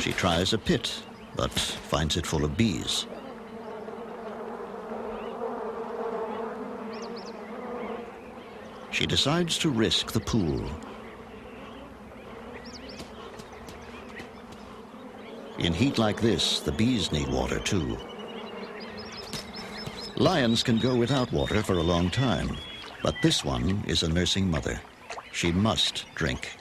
She tries a pit, but finds it full of bees. She decides to risk the pool. In heat like this, the bees need water too. Lions can go without water for a long time, but this one is a nursing mother. She must drink.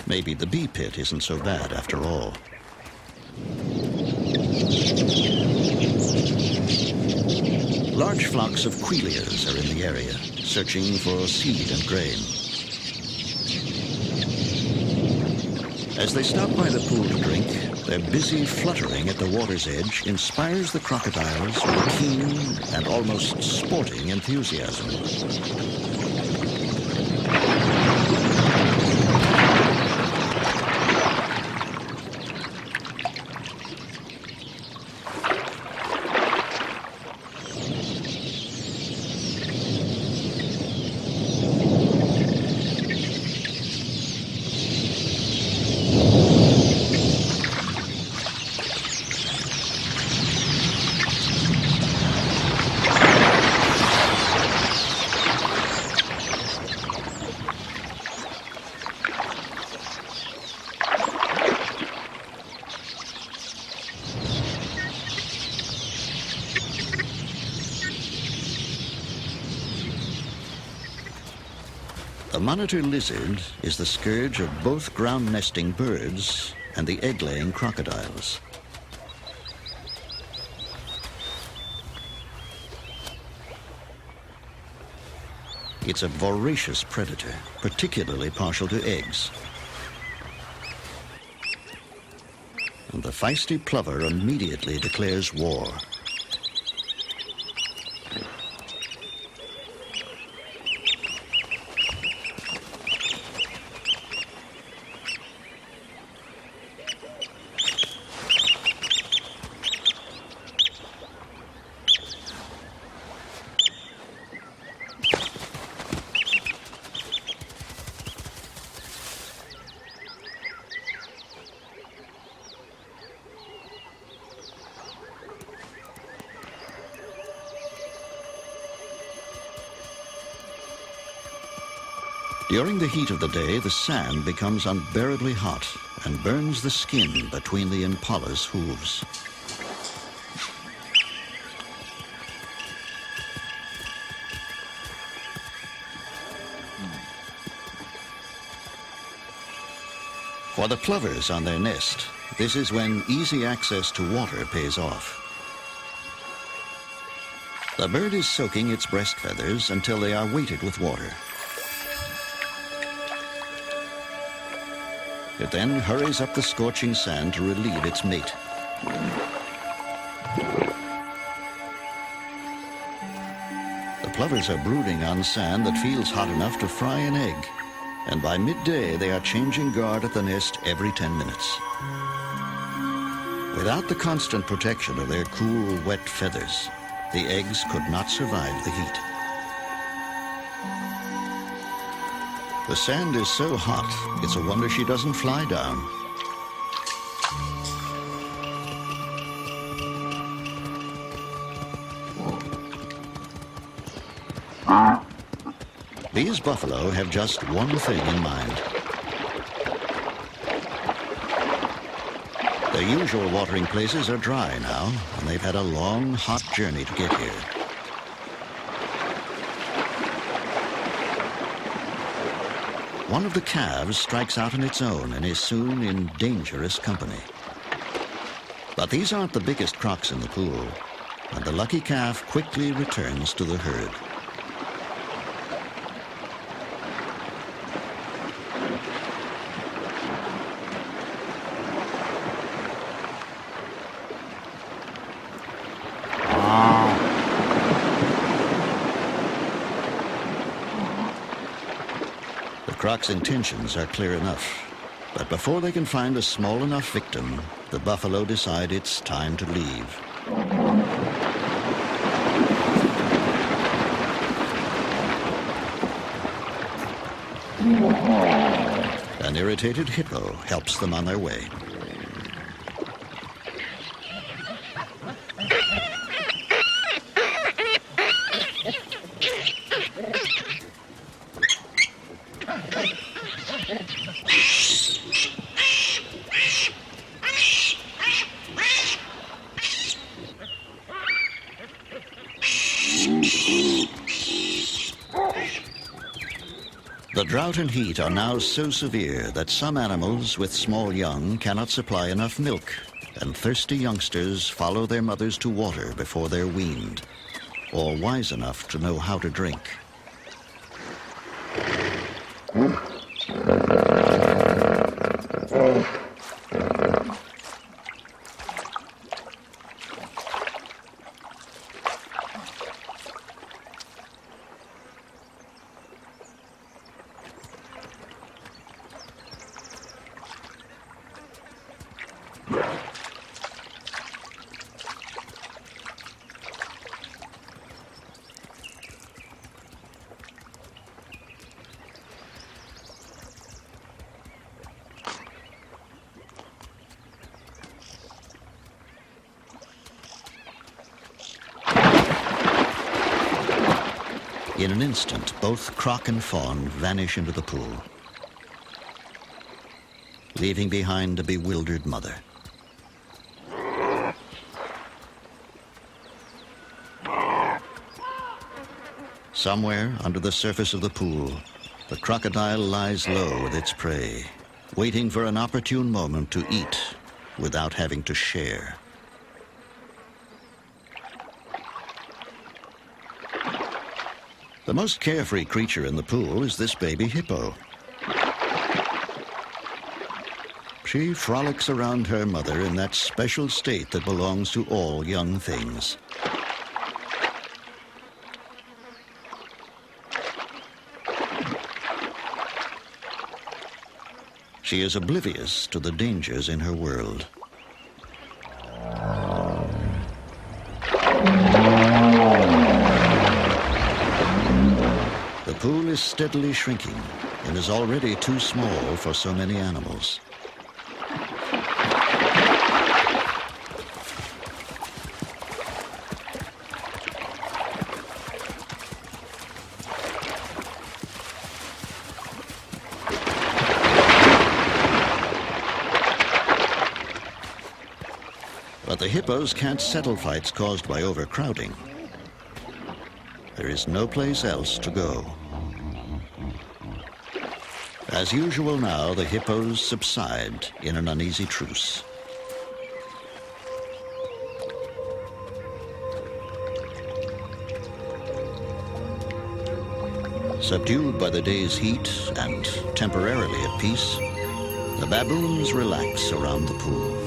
Maybe the bee pit isn't so bad after all. Large flocks of quilias are in the area, searching for seed and grain. As they stop by the pool to drink, their busy fluttering at the water's edge inspires the crocodiles with a keen and almost sporting enthusiasm. The monitor lizard is the scourge of both ground-nesting birds and the egg-laying crocodiles. It's a voracious predator, particularly partial to eggs. And the feisty plover immediately declares war. During the heat of the day, the sand becomes unbearably hot and burns the skin between the impala's hooves. For the plovers on their nest, this is when easy access to water pays off. The bird is soaking its breast feathers until they are weighted with water. It then hurries up the scorching sand to relieve its mate. The plovers are brooding on sand that feels hot enough to fry an egg, and by midday they are changing guard at the nest every 10 minutes. Without the constant protection of their cool, wet feathers, the eggs could not survive the heat. The sand is so hot, it's a wonder she doesn't fly down. These buffalo have just one thing in mind. Their usual watering places are dry now, and they've had a long, hot journey to get here. One of the calves strikes out on its own and is soon in dangerous company. But these aren't the biggest crocs in the pool, and the lucky calf quickly returns to the herd. The croc's intentions are clear enough, But before they can find a small enough victim, the buffalo decide it's time to leave. An irritated hippo helps them on their way. The drought and heat are now so severe that some animals with small young cannot supply enough milk, and thirsty youngsters follow their mothers to water before they're weaned, or wise enough to know how to drink. In an instant, both croc and fawn vanish into the pool, leaving behind a bewildered mother. Somewhere under the surface of the pool, the crocodile lies low with its prey, waiting for an opportune moment to eat without having to share. The most carefree creature in the pool is this baby hippo. She frolics around her mother in that special state that belongs to all young things. She is oblivious to the dangers in her world. The pool is steadily shrinking and is already too small for so many animals. But the hippos can't settle fights caused by overcrowding. There is no place else to go. As usual now, the hippos subside in an uneasy truce. Subdued by the day's heat and temporarily at peace, the baboons relax around the pool.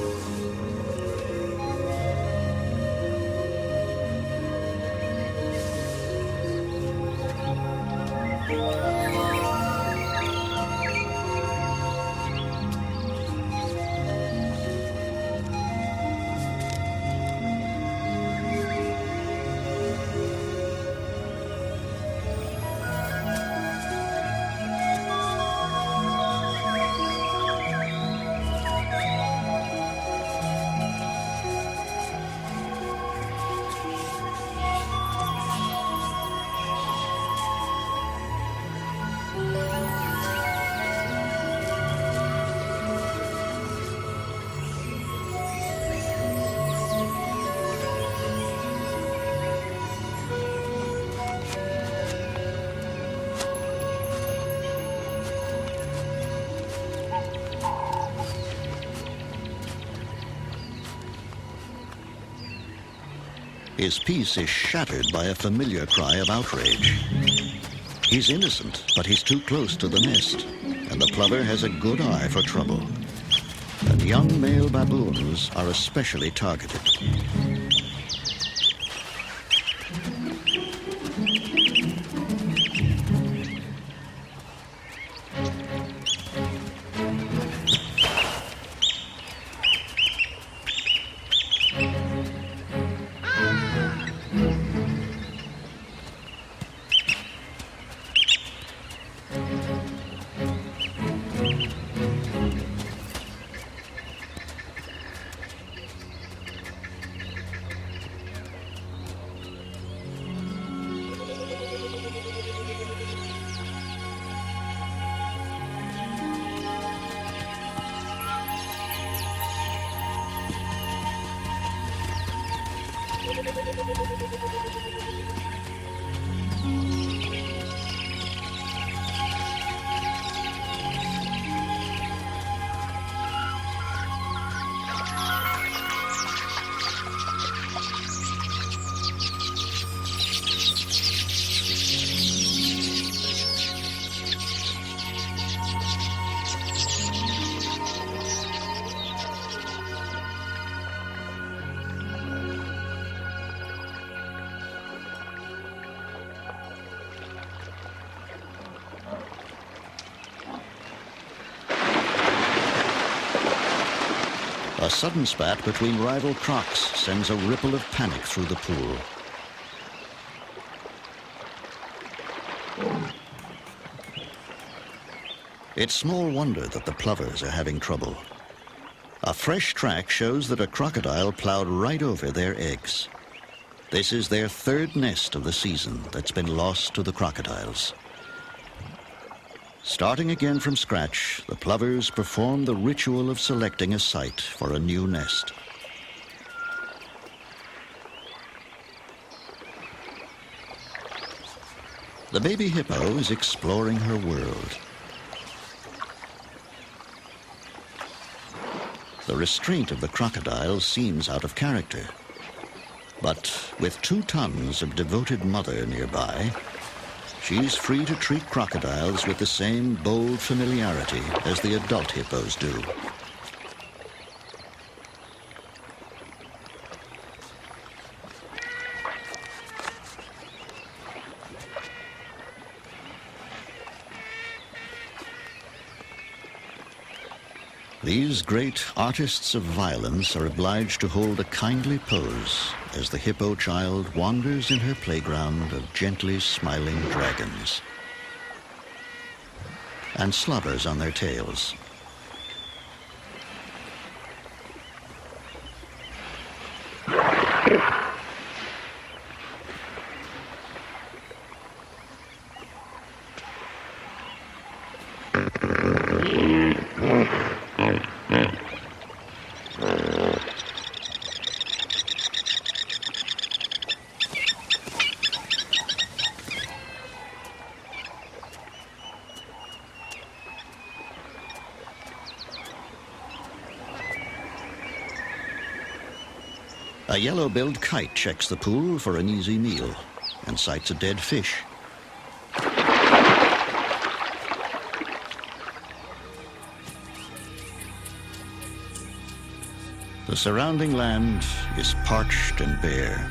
His peace is shattered by a familiar cry of outrage. He's innocent, but he's too close to the nest, and the plover has a good eye for trouble. And young male baboons are especially targeted. A sudden spat between rival crocs sends a ripple of panic through the pool. It's small wonder that the plovers are having trouble. A fresh track shows that a crocodile plowed right over their eggs. This is their third nest of the season that's been lost to the crocodiles. Starting again from scratch, the plovers perform the ritual of selecting a site for a new nest. The baby hippo is exploring her world. The restraint of the crocodile seems out of character. But with 2 tons of devoted mother nearby, she's free to treat crocodiles with the same bold familiarity as the adult hippos do. These great artists of violence are obliged to hold a kindly pose as the hippo child wanders in her playground of gently smiling dragons and slobbers on their tails. A yellow-billed kite checks the pool for an easy meal and sights a dead fish. The surrounding land is parched and bare,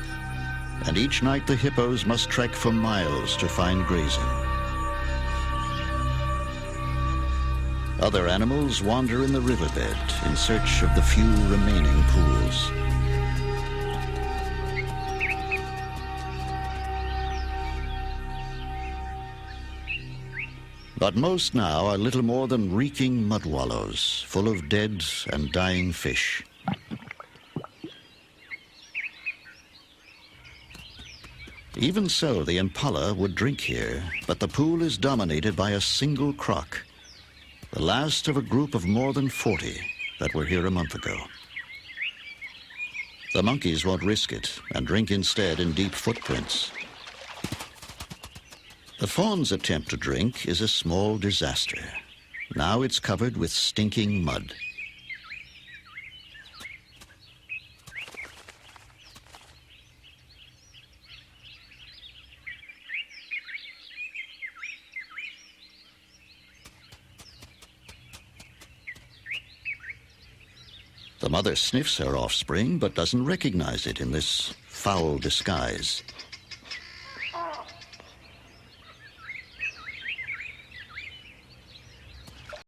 and each night the hippos must trek for miles to find grazing. Other animals wander in the riverbed in search of the few remaining pools. But most now are little more than reeking mud wallows, full of dead and dying fish. Even so, the impala would drink here, but the pool is dominated by a single croc, the last of a group of more than 40 that were here a month ago. The monkeys won't risk it and drink instead in deep footprints. The fawn's attempt to drink is a small disaster. Now it's covered with stinking mud. The mother sniffs her offspring but doesn't recognize it in this foul disguise.